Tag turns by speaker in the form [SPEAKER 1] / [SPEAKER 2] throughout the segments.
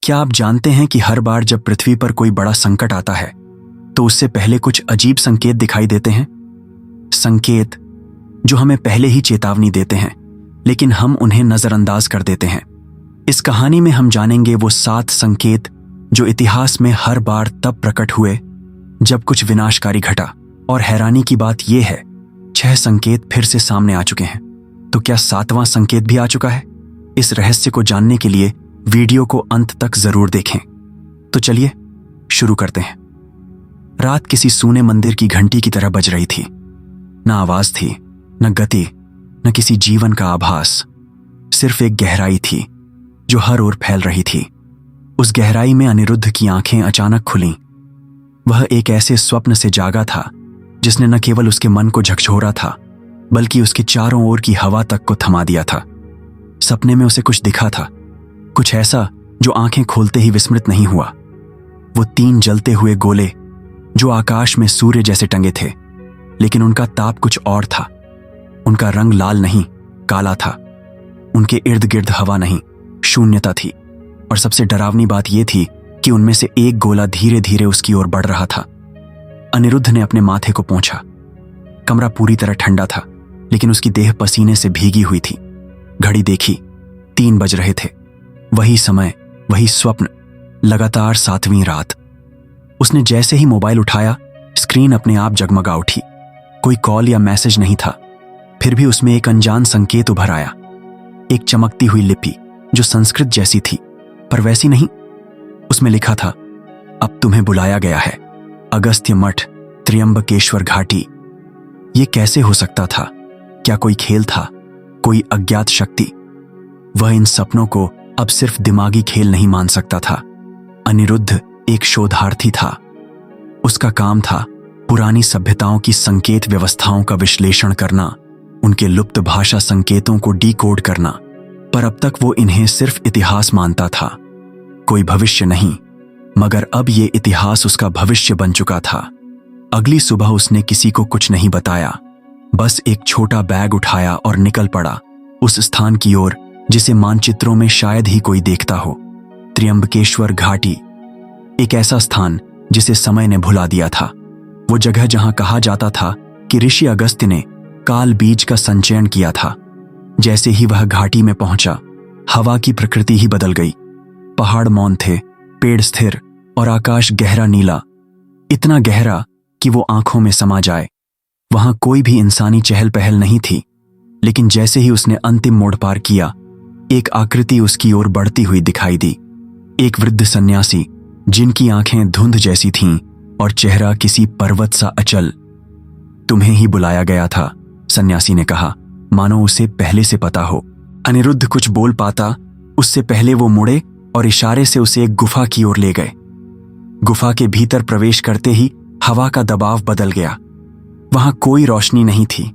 [SPEAKER 1] क्या आप जानते हैं कि हर बार जब पृथ्वी पर कोई बड़ा संकट आता है तो उससे पहले कुछ अजीब संकेत दिखाई देते हैं? संकेत जो हमें पहले ही चेतावनी देते हैं, लेकिन हम उन्हें नजरअंदाज कर देते हैं। इस कहानी में हम जानेंगे वो 7 संकेत जो इतिहास में हर बार तब प्रकट हुए जब कुछ विनाशकारी घटा। और हैरानी की बात यह है, 6 संकेत फिर से सामने आ चुके हैं। तो क्या 7वां संकेत भी आ चुका है? इस रहस्य को जानने के लिए वीडियो को अंत तक जरूर देखें। तो चलिए शुरू करते हैं। रात किसी सूने मंदिर की घंटी की तरह बज रही थी। न आवाज थी, न गति, न किसी जीवन का आभास। सिर्फ एक गहराई थी जो हर ओर फैल रही थी। उस गहराई में अनिरुद्ध की आंखें अचानक खुलीं। वह एक ऐसे स्वप्न से जागा था जिसने न केवल उसके मन को झकझोरा था, बल्कि उसके चारों ओर की हवा तक को थमा दिया था। सपने में उसे कुछ दिखा था, कुछ ऐसा जो आंखें खोलते ही विस्मृत नहीं हुआ। वो 3 जलते हुए गोले जो आकाश में सूर्य जैसे टंगे थे, लेकिन उनका ताप कुछ और था। उनका रंग लाल नहीं, काला था। उनके इर्द गिर्द हवा नहीं, शून्यता थी। और सबसे डरावनी बात यह थी कि उनमें से एक गोला धीरे धीरे उसकी ओर बढ़ रहा था। अनिरुद्ध ने अपने माथे को पोंछा। कमरा पूरी तरह ठंडा था, लेकिन उसकी देह पसीने से भीगी हुई थी। घड़ी देखी, 3 बज रहे थे। वही समय, वही स्वप्न, लगातार 7वीं रात। उसने जैसे ही मोबाइल उठाया, स्क्रीन अपने आप जगमगा उठी। कोई कॉल या मैसेज नहीं था, फिर भी उसमें एक अनजान संकेत उभर आया। एक चमकती हुई लिपि जो संस्कृत जैसी थी, पर वैसी नहीं। उसमें लिखा था, अब तुम्हें बुलाया गया है, अगस्त्य मठ, त्र्यंबकेश्वर घाटी। ये कैसे हो सकता था? क्या कोई खेल था, कोई अज्ञात शक्ति? वह इन सपनों को अब सिर्फ दिमागी खेल नहीं मान सकता था। अनिरुद्ध एक शोधार्थी था। उसका काम था पुरानी सभ्यताओं की संकेत व्यवस्थाओं का विश्लेषण करना, उनके लुप्त भाषा संकेतों को डिकोड करना। पर अब तक वो इन्हें सिर्फ इतिहास मानता था, कोई भविष्य नहीं। मगर अब ये इतिहास उसका भविष्य बन चुका था। अगली सुबह उसने किसी को कुछ नहीं बताया, बस एक छोटा बैग उठाया और निकल पड़ा उस स्थान की ओर जिसे मानचित्रों में शायद ही कोई देखता हो। त्र्यंबकेश्वर घाटी, एक ऐसा स्थान जिसे समय ने भुला दिया था। वो जगह जहां कहा जाता था कि ऋषि अगस्त्य ने काल बीज का संचयन किया था। जैसे ही वह घाटी में पहुंचा, हवा की प्रकृति ही बदल गई। पहाड़ मौन थे, पेड़ स्थिर और आकाश गहरा नीला, इतना गहरा कि वो आंखों में समा जाए। वहां कोई भी इंसानी चहल पहल नहीं थी, लेकिन जैसे ही उसने अंतिम मोड़ पार किया, एक आकृति उसकी ओर बढ़ती हुई दिखाई दी। एक वृद्ध सन्यासी जिनकी आंखें धुंध जैसी थीं और चेहरा किसी पर्वत सा अचल। तुम्हें ही बुलाया गया था, सन्यासी ने कहा, मानो उसे पहले से पता हो। अनिरुद्ध कुछ बोल पाता उससे पहले वो मुड़े और इशारे से उसे एक गुफा की ओर ले गए। गुफा के भीतर प्रवेश करते ही हवा का दबाव बदल गया। वहां कोई रोशनी नहीं थी,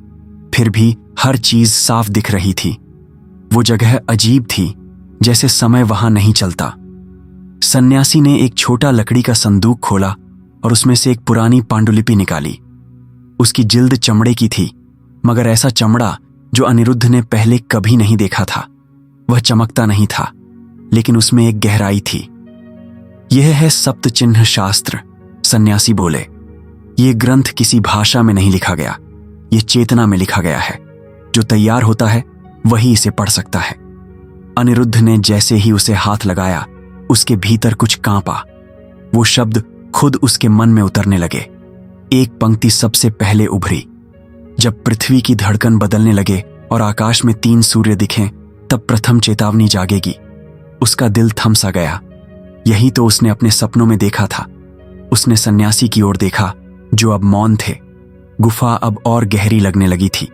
[SPEAKER 1] फिर भी हर चीज साफ दिख रही थी। वो जगह अजीब थी, जैसे समय वहां नहीं चलता। सन्यासी ने एक छोटा लकड़ी का संदूक खोला और उसमें से एक पुरानी पांडुलिपि निकाली। उसकी जिल्द चमड़े की थी, मगर ऐसा चमड़ा जो अनिरुद्ध ने पहले कभी नहीं देखा था। वह चमकता नहीं था, लेकिन उसमें एक गहराई थी। यह है सप्तचिन्ह शास्त्र, सन्यासी बोले। ये ग्रंथ किसी भाषा में नहीं लिखा गया, ये चेतना में लिखा गया है। जो तैयार होता है वही इसे पढ़ सकता है। अनिरुद्ध ने जैसे ही उसे हाथ लगाया, उसके भीतर कुछ कांपा। वो शब्द खुद उसके मन में उतरने लगे। एक पंक्ति सबसे पहले उभरी, जब पृथ्वी की धड़कन बदलने लगे और आकाश में 3 सूर्य दिखें, तब प्रथम चेतावनी जागेगी। उसका दिल थम सा गया। यही तो उसने अपने सपनों में देखा था। उसने सन्यासी की ओर देखा जो अब मौन थे। गुफा अब और गहरी लगने लगी थी।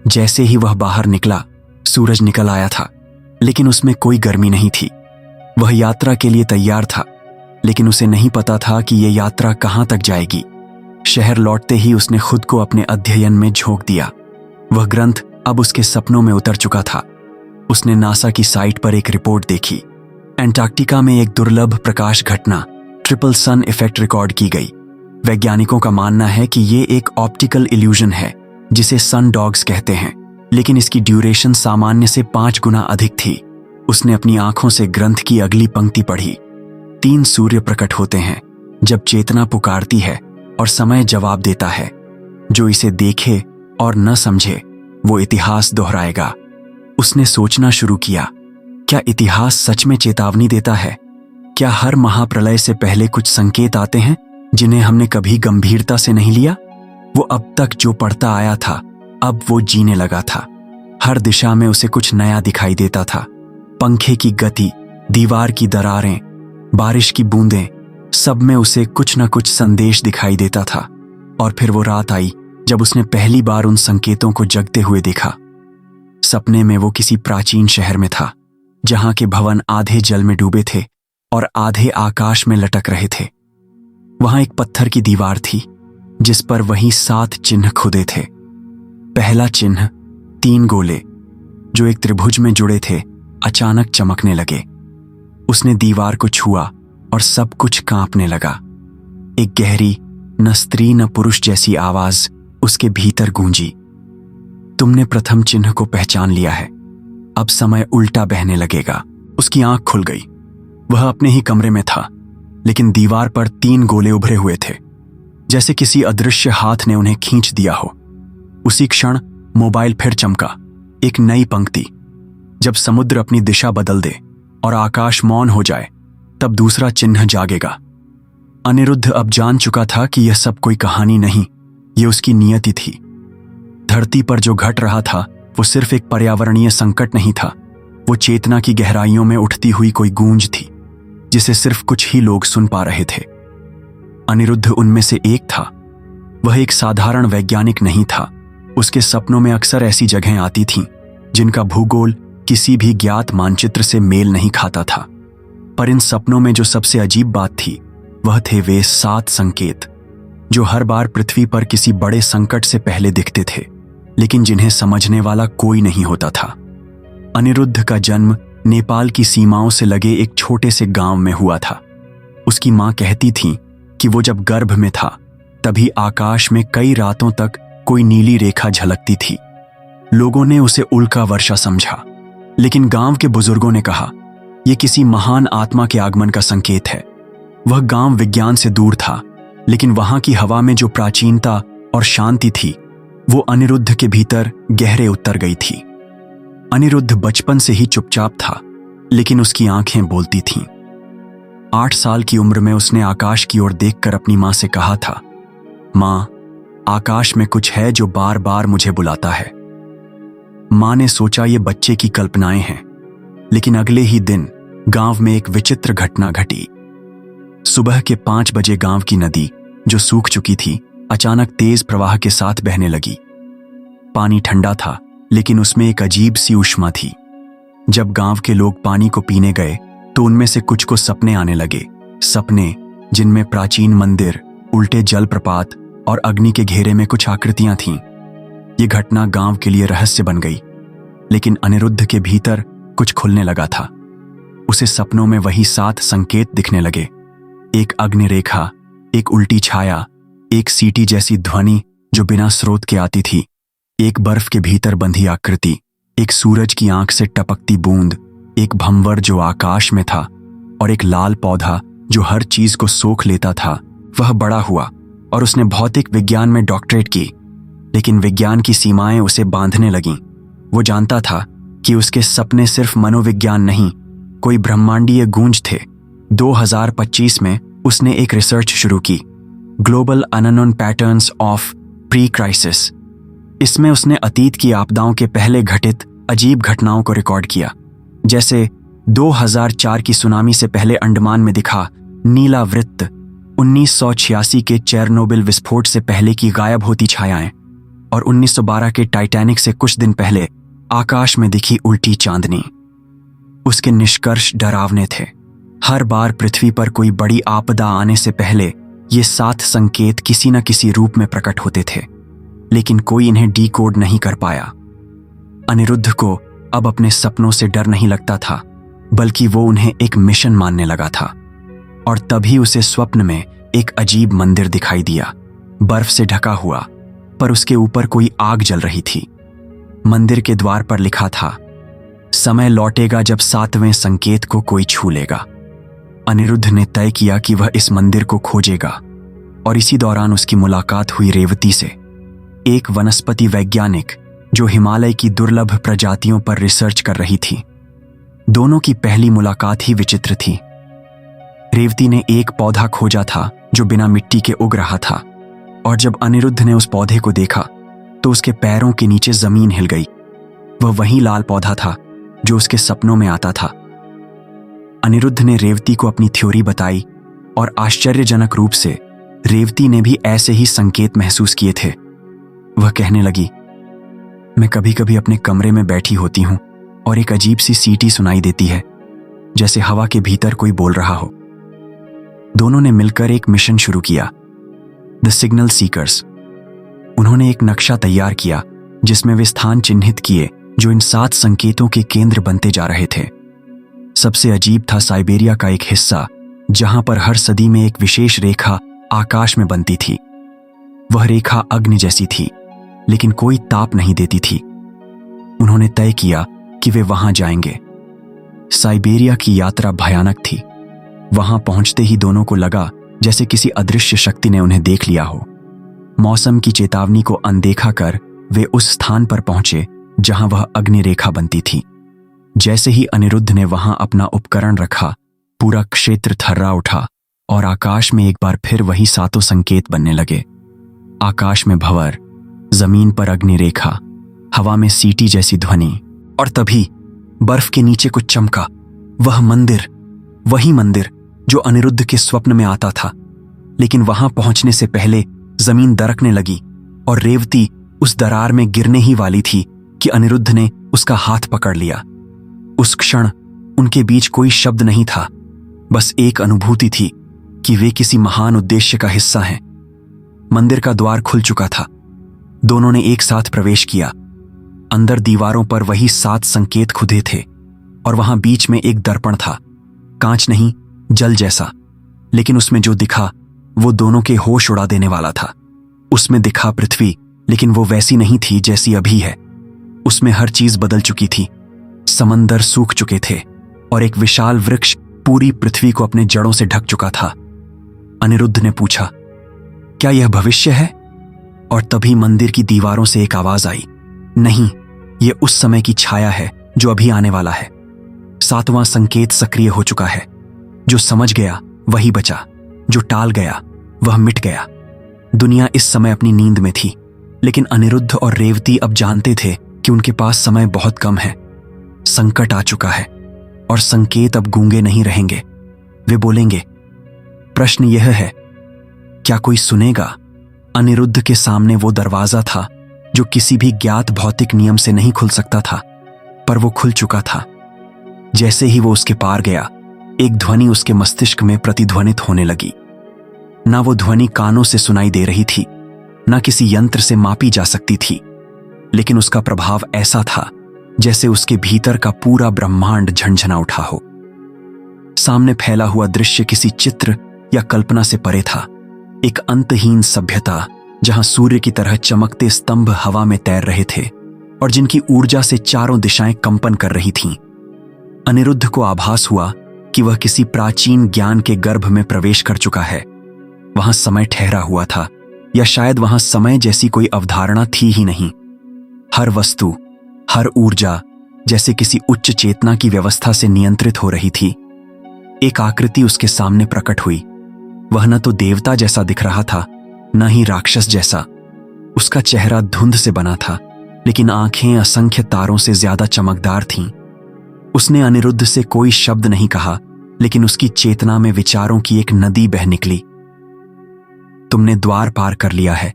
[SPEAKER 1] जैसे ही वह बाहर निकला, सूरज निकल आया था, लेकिन उसमें कोई गर्मी नहीं थी। वह यात्रा के लिए तैयार था, लेकिन उसे नहीं पता था कि यह यात्रा कहां तक जाएगी। शहर लौटते ही उसने खुद को अपने अध्ययन में झोंक दिया। वह ग्रंथ अब उसके सपनों में उतर चुका था। उसने नासा की साइट पर एक रिपोर्ट देखी। एंटार्क्टिका में एक दुर्लभ प्रकाश घटना, ट्रिपल सन इफेक्ट रिकॉर्ड की गई। वैज्ञानिकों का मानना है कि ये एक ऑप्टिकल इल्यूजन है जिसे सन डॉग्स कहते हैं, लेकिन इसकी ड्यूरेशन सामान्य से 5 गुना अधिक थी। उसने अपनी आंखों से ग्रंथ की अगली पंक्ति पढ़ी। 3 सूर्य प्रकट होते हैं जब चेतना पुकारती है और समय जवाब देता है। जो इसे देखे और न समझे वो इतिहास दोहराएगा। उसने सोचना शुरू किया, क्या इतिहास सच में चेतावनी देता है? क्या हर महाप्रलय से पहले कुछ संकेत आते हैं जिन्हें हमने कभी गंभीरता से नहीं लिया? वो अब तक जो पढ़ता आया था, अब वो जीने लगा था। हर दिशा में उसे कुछ नया दिखाई देता था। पंखे की गति, दीवार की दरारें, बारिश की बूंदें, सब में उसे कुछ न कुछ संदेश दिखाई देता था। और फिर वो रात आई जब उसने पहली बार उन संकेतों को जगते हुए देखा। सपने में वो किसी प्राचीन शहर में था, जहां के भवन आधे जल में डूबे थे और आधे आकाश में लटक रहे थे। वहां एक पत्थर की दीवार थी जिस पर वही 7 चिन्ह खुदे थे। पहला चिन्ह 3 गोले जो एक त्रिभुज में जुड़े थे अचानक चमकने लगे। उसने दीवार को छुआ और सब कुछ कांपने लगा। एक गहरी, न स्त्री न पुरुष जैसी आवाज उसके भीतर गूंजी, तुमने प्रथम चिन्ह को पहचान लिया है, अब समय उल्टा बहने लगेगा। उसकी आंख खुल गई। वह अपने ही कमरे में था, लेकिन दीवार पर 3 गोले उभरे हुए थे, जैसे किसी अदृश्य हाथ ने उन्हें खींच दिया हो। उसी क्षण मोबाइल फिर चमका। एक नई पंक्ति, जब समुद्र अपनी दिशा बदल दे और आकाश मौन हो जाए, तब दूसरा चिन्ह जागेगा। अनिरुद्ध अब जान चुका था कि यह सब कोई कहानी नहीं, ये उसकी नियति थी। धरती पर जो घट रहा था वो सिर्फ एक पर्यावरणीय संकट नहीं था, वो चेतना की गहराइयों में उठती हुई कोई गूंज थी जिसे सिर्फ कुछ ही लोग सुन पा रहे थे। अनिरुद्ध उनमें से एक था। वह एक साधारण वैज्ञानिक नहीं था। उसके सपनों में अक्सर ऐसी जगहें आती थीं जिनका भूगोल किसी भी ज्ञात मानचित्र से मेल नहीं खाता था। पर इन सपनों में जो सबसे अजीब बात थी वह थे वे 7 संकेत जो हर बार पृथ्वी पर किसी बड़े संकट से पहले दिखते थे, लेकिन जिन्हें समझने वाला कोई नहीं होता था। अनिरुद्ध का जन्म नेपाल की सीमाओं से लगे एक छोटे से गांव में हुआ था। उसकी मां कहती थी कि वो जब गर्भ में था तभी आकाश में कई रातों तक कोई नीली रेखा झलकती थी। लोगों ने उसे उल्का वर्षा समझा, लेकिन गांव के बुजुर्गों ने कहा यह किसी महान आत्मा के आगमन का संकेत है। वह गांव विज्ञान से दूर था, लेकिन वहां की हवा में जो प्राचीनता और शांति थी वो अनिरुद्ध के भीतर गहरे उतर गई थी। अनिरुद्ध बचपन से ही चुपचाप था, लेकिन उसकी आंखें बोलती थीं। 8 साल की उम्र में उसने आकाश की ओर देखकर अपनी मां से कहा था, मां, आकाश में कुछ है जो बार बार मुझे बुलाता है। मां ने सोचा ये बच्चे की कल्पनाएं हैं, लेकिन अगले ही दिन गांव में एक विचित्र घटना घटी। सुबह के 5 बजे गांव की नदी, जो सूख चुकी थी, अचानक तेज प्रवाह के साथ बहने लगी। पानी ठंडा था, लेकिन उसमें एक अजीब सी ऊष्मा थी। जब गांव के लोग पानी को पीने गए तो उनमें से कुछ को सपने आने लगे, सपने जिनमें प्राचीन मंदिर, उल्टे जलप्रपात और अग्नि के घेरे में कुछ आकृतियां थीं। ये घटना गांव के लिए रहस्य बन गई, लेकिन अनिरुद्ध के भीतर कुछ खुलने लगा था। उसे सपनों में वही 7 संकेत दिखने लगे। एक अग्नि रेखा, एक उल्टी छाया, एक सीटी जैसी ध्वनि जो बिना स्रोत के आती थी, एक बर्फ के भीतर बंधी आकृति, एक सूरज की आंख से टपकती बूंद, एक भंवर जो आकाश में था, और एक लाल पौधा जो हर चीज को सोख लेता था। वह बड़ा हुआ और उसने भौतिक विज्ञान में डॉक्टरेट की, लेकिन विज्ञान की सीमाएं उसे बांधने लगीं। वो जानता था कि उसके सपने सिर्फ मनोविज्ञान नहीं, कोई ब्रह्मांडीय गूंज थे। 2025 में उसने एक रिसर्च शुरू की, global unknown patterns of pre crisis. इसमें उसने अतीत की आपदाओं के पहले घटित अजीब घटनाओं को रिकॉर्ड किया, जैसे 2004 की सुनामी से पहले अंडमान में दिखा नीला वृत्त, 1986 के चेरनोबिल विस्फोट से पहले की गायब होती छायाएं, और 1912 के टाइटैनिक से कुछ दिन पहले आकाश में दिखी उल्टी चांदनी। उसके निष्कर्ष डरावने थे। हर बार पृथ्वी पर कोई बड़ी आपदा आने से पहले ये 7 संकेत किसी न किसी रूप में प्रकट होते थे, लेकिन कोई इन्हें डीकोड नहीं कर पाया। अनिरुद्ध को अब अपने सपनों से डर नहीं लगता था, बल्कि वो उन्हें एक मिशन मानने लगा था। और तभी उसे स्वप्न में एक अजीब मंदिर दिखाई दिया, बर्फ से ढका हुआ, पर उसके ऊपर कोई आग जल रही थी। मंदिर के द्वार पर लिखा था, समय लौटेगा जब 7वें संकेत को कोई छू लेगा। अनिरुद्ध ने तय किया कि वह इस मंदिर को खोजेगा और इसी दौरान उसकी मुलाकात हुई रेवती से, एक वनस्पति वैज्ञानिक जो हिमालय की दुर्लभ प्रजातियों पर रिसर्च कर रही थी। दोनों की पहली मुलाकात ही विचित्र थी। रेवती ने एक पौधा खोजा था जो बिना मिट्टी के उग रहा था, और जब अनिरुद्ध ने उस पौधे को देखा तो उसके पैरों के नीचे जमीन हिल गई। वह वही लाल पौधा था जो उसके सपनों में आता था। अनिरुद्ध ने रेवती को अपनी थ्योरी बताई और आश्चर्यजनक रूप से रेवती ने भी ऐसे ही संकेत महसूस किए थे। वह कहने लगी, मैं कभी कभी अपने कमरे में बैठी होती हूं और एक अजीब सी सीटी सुनाई देती है, जैसे हवा के भीतर कोई बोल रहा हो। दोनों ने मिलकर एक मिशन शुरू किया, द सिग्नल सीकर्स। उन्होंने एक नक्शा तैयार किया जिसमें वे स्थान चिन्हित किए जो इन 7 संकेतों के केंद्र बनते जा रहे थे। सबसे अजीब था साइबेरिया का एक हिस्सा जहां पर हर सदी में एक विशेष रेखा आकाश में बनती थी। वह रेखा अग्नि जैसी थी, लेकिन कोई ताप नहीं देती थी। उन्होंने तय किया कि वे वहां जाएंगे। साइबेरिया की यात्रा भयानक थी। वहां पहुंचते ही दोनों को लगा जैसे किसी अदृश्य शक्ति ने उन्हें देख लिया हो। मौसम की चेतावनी को अनदेखा कर वे उस स्थान पर पहुंचे जहां वह अग्नि रेखा बनती थी। जैसे ही अनिरुद्ध ने वहां अपना उपकरण रखा, पूरा क्षेत्र थर्रा उठा और आकाश में एक बार फिर वही 7 संकेत बनने लगे। आकाश में भंवर, जमीन पर अग्नि रेखा, हवा में सीटी जैसी ध्वनि, और तभी बर्फ के नीचे कुछ चमका। वह मंदिर, वही मंदिर जो अनिरुद्ध के स्वप्न में आता था। लेकिन वहां पहुंचने से पहले जमीन दरकने लगी और रेवती उस दरार में गिरने ही वाली थी कि अनिरुद्ध ने उसका हाथ पकड़ लिया। उस क्षण उनके बीच कोई शब्द नहीं था, बस एक अनुभूति थी कि वे किसी महान उद्देश्य का हिस्सा हैं। मंदिर का द्वार खुल चुका था। दोनों ने एक साथ प्रवेश किया। अंदर दीवारों पर वही 7 संकेत खुदे थे और वहां बीच में एक दर्पण था, कांच नहीं, जल जैसा। लेकिन उसमें जो दिखा वो दोनों के होश उड़ा देने वाला था। उसमें दिखा पृथ्वी, लेकिन वो वैसी नहीं थी जैसी अभी है। उसमें हर चीज बदल चुकी थी। समंदर सूख चुके थे और एक विशाल वृक्ष पूरी पृथ्वी को अपने जड़ों से ढक चुका था। अनिरुद्ध ने पूछा, क्या यह भविष्य है? और तभी मंदिर की दीवारों से एक आवाज आई, नहीं, यह उस समय की छाया है जो अभी आने वाला है। 7वां संकेत सक्रिय हो चुका है। जो समझ गया वही बचा, जो टाल गया वह मिट गया। दुनिया इस समय अपनी नींद में थी, लेकिन अनिरुद्ध और रेवती अब जानते थे कि उनके पास समय बहुत कम है। संकट आ चुका है और संकेत अब गूंगे नहीं रहेंगे। वे बोलेंगे। प्रश्न यह है, क्या कोई सुनेगा? अनिरुद्ध के सामने वो दरवाजा था जो किसी भी ज्ञात भौतिक नियम से नहीं खुल सकता था, पर वो खुल चुका था। जैसे ही वो उसके पार गया, एक ध्वनि उसके मस्तिष्क में प्रतिध्वनित होने लगी। ना वो ध्वनि कानों से सुनाई दे रही थी, ना किसी यंत्र से मापी जा सकती थी, लेकिन उसका प्रभाव ऐसा था जैसे उसके भीतर का पूरा ब्रह्मांड झंझना उठा हो। सामने फैला हुआ दृश्य किसी चित्र या कल्पना से परे था। एक अंतहीन सभ्यता जहां सूर्य की तरह चमकते स्तंभ हवा में तैर रहे थे और जिनकी ऊर्जा से चारों दिशाएं कंपन कर रही थीं। अनिरुद्ध को आभास हुआ कि वह किसी प्राचीन ज्ञान के गर्भ में प्रवेश कर चुका है। वहां समय ठहरा हुआ था, या शायद वहां समय जैसी कोई अवधारणा थी ही नहीं। हर वस्तु, हर ऊर्जा जैसे किसी उच्च चेतना की व्यवस्था से नियंत्रित हो रही थी। एक आकृति उसके सामने प्रकट हुई। वह न तो देवता जैसा दिख रहा था, न ही राक्षस जैसा। उसका चेहरा धुंध से बना था, लेकिन आंखें असंख्य तारों से ज्यादा चमकदार थीं। उसने अनिरुद्ध से कोई शब्द नहीं कहा, लेकिन उसकी चेतना में विचारों की एक नदी बह निकली। तुमने द्वार पार कर लिया है,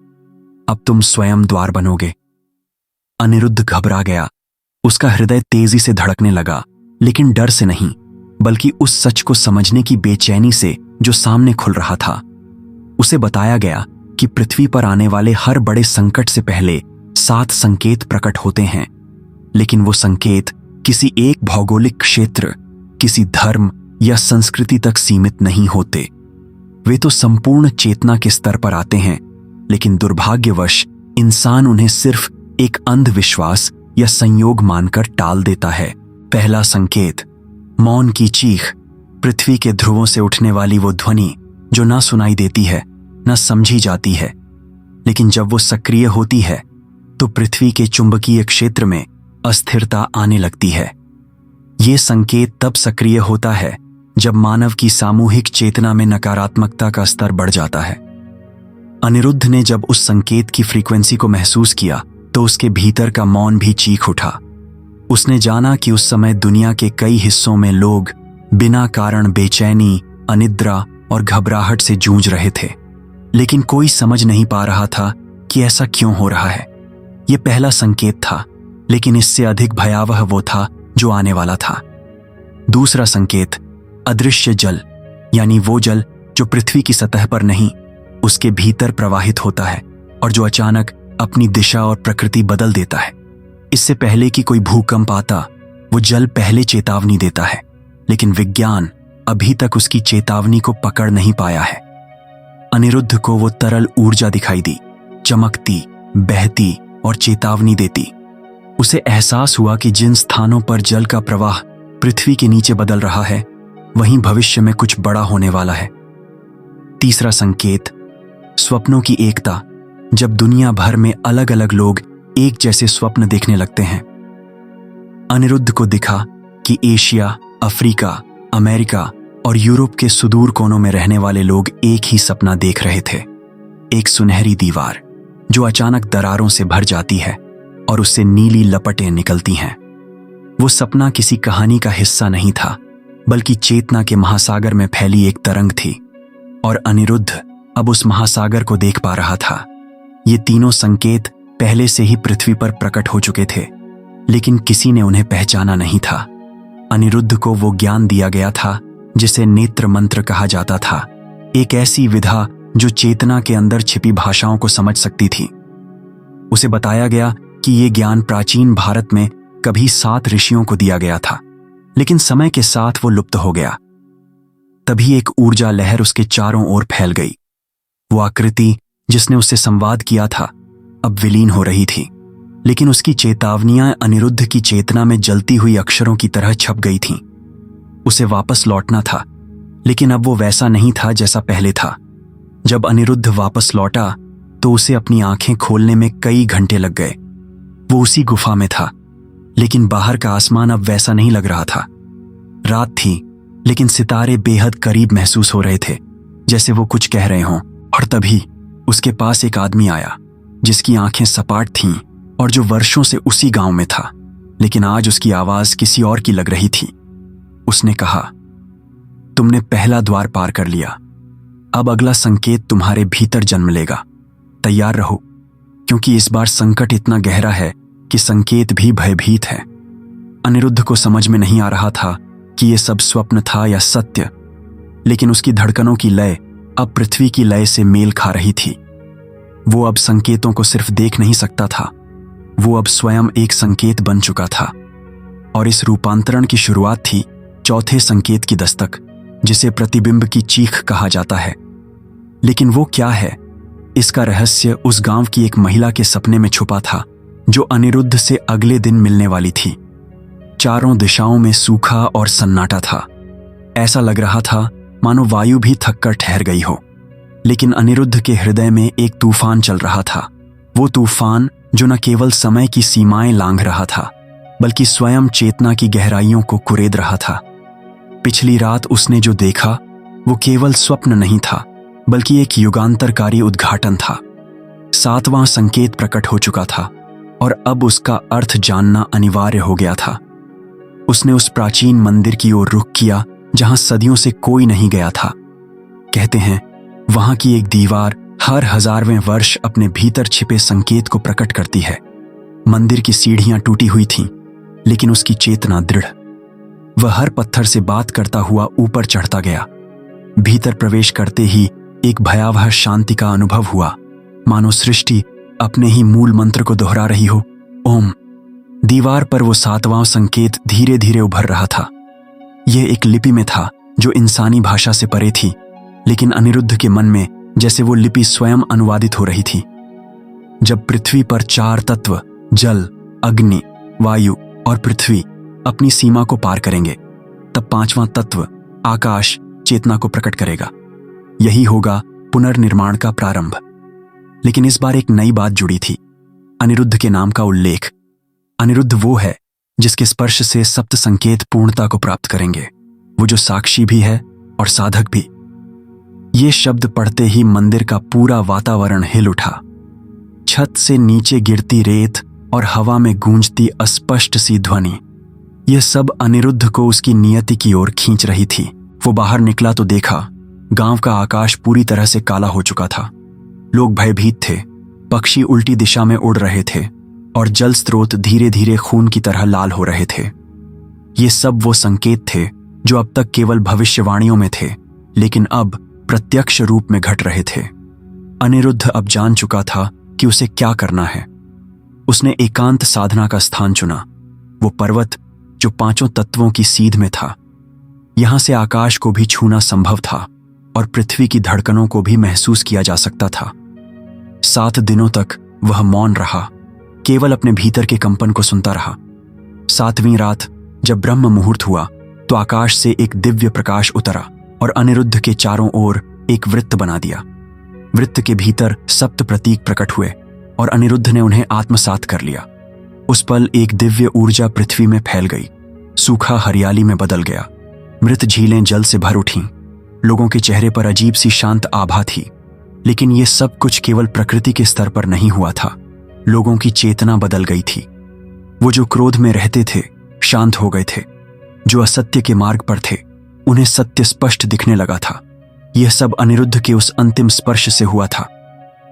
[SPEAKER 1] अब तुम स्वयं द्वार बनोगे। अनिरुद्ध घबरा गया। उसका हृदय तेजी से धड़कने लगा, लेकिन डर से नहीं, बल्कि उस सच को समझने की बेचैनी से जो सामने खुल रहा था। उसे बताया गया कि पृथ्वी पर आने वाले हर बड़े संकट से पहले 7 संकेत प्रकट होते हैं, लेकिन वो संकेत किसी एक भौगोलिक क्षेत्र, किसी धर्म या संस्कृति तक सीमित नहीं होते। वे तो संपूर्ण चेतना के स्तर पर आते हैं, लेकिन दुर्भाग्यवश इंसान उन्हें सिर्फ एक अंधविश्वास या संयोग मानकर टाल देता है। पहला संकेत, मौन की चीख। पृथ्वी के ध्रुवों से उठने वाली वो ध्वनि जो ना सुनाई देती है न समझी जाती है, लेकिन जब वो सक्रिय होती है तो पृथ्वी के चुंबकीय क्षेत्र में अस्थिरता आने लगती है। ये संकेत तब सक्रिय होता है जब मानव की सामूहिक चेतना में नकारात्मकता का स्तर बढ़ जाता है। अनिरुद्ध ने जब उस संकेत की फ्रीक्वेंसी को महसूस किया तो उसके भीतर का मौन भी चीख उठा। उसने जाना कि उस समय दुनिया के कई हिस्सों में लोग बिना कारण बेचैनी, अनिद्रा और घबराहट से जूझ रहे थे, लेकिन कोई समझ नहीं पा रहा था कि ऐसा क्यों हो रहा है। यह पहला संकेत था, लेकिन इससे अधिक भयावह वो था जो आने वाला था। दूसरा संकेत अदृश्य जल, यानी वो जल जो पृथ्वी की सतह पर नहीं, उसके भीतर प्रवाहित होता है और जो अचानक अपनी दिशा और प्रकृति बदल देता है। इससे पहले कि कोई भूकंप आता, वो जल पहले चेतावनी देता है, लेकिन विज्ञान अभी तक उसकी चेतावनी को पकड़ नहीं पाया है। अनिरुद्ध को वो तरल ऊर्जा दिखाई दी, चमकती, बहती और चेतावनी देती। उसे एहसास हुआ कि जिन स्थानों पर जल का प्रवाह पृथ्वी के नीचे बदल रहा है, वहीं भविष्य में कुछ बड़ा होने वाला है। तीसरा संकेत स्वप्नों की एकता, जब दुनिया भर में अलग अलग लोग एक जैसे स्वप्न देखने लगते हैं। अनिरुद्ध को दिखा कि एशिया, अफ्रीका, अमेरिका और यूरोप के सुदूर कोनों में रहने वाले लोग एक ही सपना देख रहे थे। एक सुनहरी दीवार जो अचानक दरारों से भर जाती है और उससे नीली लपटें निकलती हैं। वो सपना किसी कहानी का हिस्सा नहीं था, बल्कि चेतना के महासागर में फैली एक तरंग थी, और अनिरुद्ध अब उस महासागर को देख पा रहा था। ये तीनों संकेत पहले से ही पृथ्वी पर प्रकट हो चुके थे, लेकिन किसी ने उन्हें पहचाना नहीं था। अनिरुद्ध को वो ज्ञान दिया गया था जिसे नेत्र मंत्र कहा जाता था, एक ऐसी विधा जो चेतना के अंदर छिपी भाषाओं को समझ सकती थी। उसे बताया गया कि ये ज्ञान प्राचीन भारत में कभी 7 ऋषियों को दिया गया था, लेकिन समय के साथ वो लुप्त हो गया। तभी एक ऊर्जा लहर उसके चारों ओर फैल गई। वो आकृति जिसने उससे संवाद किया था अब विलीन हो रही थी, लेकिन उसकी चेतावनियां अनिरुद्ध की चेतना में जलती हुई अक्षरों की तरह छप गई थीं। उसे वापस लौटना था, लेकिन अब वो वैसा नहीं था जैसा पहले था। जब अनिरुद्ध वापस लौटा तो उसे अपनी आंखें खोलने में कई घंटे लग गए। वो उसी गुफा में था, लेकिन बाहर का आसमान अब वैसा नहीं लग रहा था। रात थी, लेकिन सितारे बेहद करीब महसूस हो रहे थे, जैसे वो कुछ कह रहे हों। और तभी उसके पास एक आदमी आया जिसकी आंखें सपाट थीं और जो वर्षों से उसी गांव में था, लेकिन आज उसकी आवाज किसी और की लग रही थी। उसने कहा, तुमने पहला द्वार पार कर लिया, अब अगला संकेत तुम्हारे भीतर जन्म लेगा। तैयार रहो, क्योंकि इस बार संकट इतना गहरा है कि संकेत भी भयभीत है। अनिरुद्ध को समझ में नहीं आ रहा था कि यह सब स्वप्न था या सत्य, लेकिन उसकी धड़कनों की लय अब पृथ्वी की लय से मेल खा रही थी। वो अब संकेतों को सिर्फ देख नहीं सकता था, वो अब स्वयं एक संकेत बन चुका था। और इस रूपांतरण की शुरुआत थी चौथे संकेत की दस्तक, जिसे प्रतिबिंब की चीख कहा जाता है। लेकिन वो क्या है, इसका रहस्य उस गांव की एक महिला के सपने में छुपा था, जो अनिरुद्ध से अगले दिन मिलने वाली थी। चारों दिशाओं में सूखा और सन्नाटा था। ऐसा लग रहा था मानो वायु भी थककर ठहर गई हो। लेकिन अनिरुद्ध के हृदय में एक तूफान चल रहा था। वो तूफान जो न केवल समय की सीमाएं लांघ रहा था, बल्कि स्वयं चेतना की गहराइयों को कुरेद रहा था। पिछली रात उसने जो देखा वो केवल स्वप्न नहीं था, बल्कि एक युगांतरकारी उद्घाटन था। 7वां संकेत प्रकट हो चुका था और अब उसका अर्थ जानना अनिवार्य हो गया था। उसने उस प्राचीन मंदिर की ओर रुख किया जहां सदियों से कोई नहीं गया था। कहते हैं वहां की एक दीवार हर 1000वें वर्ष अपने भीतर छिपे संकेत को प्रकट करती है। मंदिर की सीढ़ियां टूटी हुई थीं, लेकिन उसकी चेतना दृढ़। वह हर पत्थर से बात करता हुआ ऊपर चढ़ता गया। भीतर प्रवेश करते ही एक भयावह शांति का अनुभव हुआ, मानो सृष्टि अपने ही मूल मंत्र को दोहरा रही हो, ओम। दीवार पर वो 7वां संकेत धीरे धीरे उभर रहा था। यह एक लिपि में था जो इंसानी भाषा से परे थी, लेकिन अनिरुद्ध के मन में जैसे वो लिपि स्वयं अनुवादित हो रही थी। जब पृथ्वी पर 4 तत्व जल, अग्नि, वायु और पृथ्वी अपनी सीमा को पार करेंगे, तब 5वां तत्व आकाश चेतना को प्रकट करेगा। यही होगा पुनर्निर्माण का प्रारंभ। लेकिन इस बार एक नई बात जुड़ी थी, अनिरुद्ध के नाम का उल्लेख। अनिरुद्ध वो है जिसके स्पर्श से सप्त संकेत पूर्णता को प्राप्त करेंगे, वो जो साक्षी भी है और साधक भी। ये शब्द पढ़ते ही मंदिर का पूरा वातावरण हिल उठा। छत से नीचे गिरती रेत और हवा में गूंजती अस्पष्ट सी ध्वनि, यह सब अनिरुद्ध को उसकी नियति की ओर खींच रही थी। वो बाहर निकला तो देखा गांव का आकाश पूरी तरह से काला हो चुका था। लोग भयभीत थे, पक्षी उल्टी दिशा में उड़ रहे थे और जल स्रोत धीरे धीरे खून की तरह लाल हो रहे थे। ये सब वो संकेत थे जो अब तक केवल भविष्यवाणियों में थे, लेकिन अब प्रत्यक्ष रूप में घट रहे थे। अनिरुद्ध अब जान चुका था कि उसे क्या करना है। उसने एकांत साधना का स्थान चुना, वो पर्वत जो पांचों तत्वों की सीध में था। यहां से आकाश को भी छूना संभव था और पृथ्वी की धड़कनों को भी महसूस किया जा सकता था। 7 दिनों तक वह मौन रहा, केवल अपने भीतर के कंपन को सुनता रहा। 7वीं रात जब ब्रह्म मुहूर्त हुआ तो आकाश से एक दिव्य प्रकाश उतरा और अनिरुद्ध के चारों ओर एक वृत्त बना दिया। वृत्त के भीतर सप्त प्रतीक प्रकट हुए और अनिरुद्ध ने उन्हें आत्मसात कर लिया। उस पल एक दिव्य ऊर्जा पृथ्वी में फैल गई, सूखा हरियाली में बदल गया। मृत झीलें जल से भर उठीं, लोगों के चेहरे पर अजीब सी शांत आभा थी। लेकिन यह सब कुछ केवल प्रकृति के स्तर पर नहीं हुआ था, लोगों की चेतना बदल गई थी। वो जो क्रोध में रहते थे शांत हो गए थे, जो असत्य के मार्ग पर थे उन्हें सत्य स्पष्ट दिखने लगा था। यह सब अनिरुद्ध के उस अंतिम स्पर्श से हुआ था।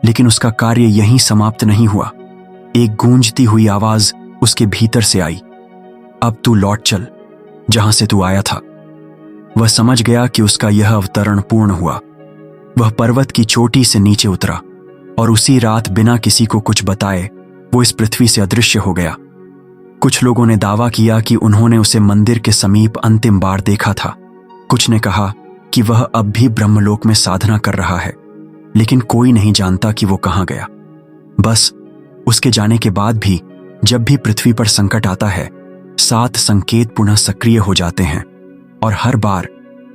[SPEAKER 1] लेकिन उसका कार्य यहीं समाप्त नहीं हुआ। एक गूंजती हुई आवाज उसके भीतर से आई, अब तू लौट चल जहां से तू आया था। वह समझ गया कि उसका यह अवतरण पूर्ण हुआ। वह पर्वत की चोटी से नीचे उतरा और उसी रात बिना किसी को कुछ बताए वो इस पृथ्वी से अदृश्य हो गया। कुछ लोगों ने दावा किया कि उन्होंने उसे मंदिर के समीप अंतिम बार देखा था। कुछ ने कहा कि वह अब भी ब्रह्मलोक में साधना कर रहा है, लेकिन कोई नहीं जानता कि वो कहां गया। बस उसके जाने के बाद भी जब भी पृथ्वी पर संकट आता है, 7 संकेत पुनः सक्रिय हो जाते हैं और हर बार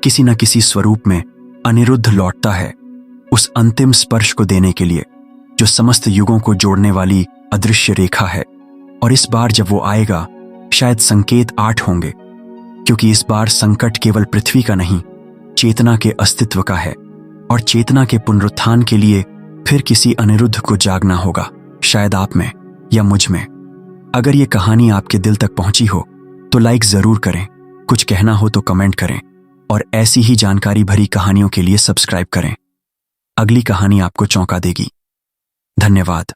[SPEAKER 1] किसी न किसी स्वरूप में अनिरुद्ध लौटता है उस अंतिम स्पर्श को देने के लिए, जो समस्त युगों को जोड़ने वाली अदृश्य रेखा है। और इस बार जब वो आएगा, शायद संकेत 8 होंगे, क्योंकि इस बार संकट केवल पृथ्वी का नहीं, चेतना के अस्तित्व का है। और चेतना के पुनरुत्थान के लिए फिर किसी अनिरुद्ध को जागना होगा, शायद आप में या मुझ में। अगर ये कहानी आपके दिल तक पहुंची हो तो लाइक जरूर करें, कुछ कहना हो तो कमेंट करें और ऐसी ही जानकारी भरी कहानियों के लिए सब्सक्राइब करें। अगली कहानी आपको चौंका देगी। धन्यवाद।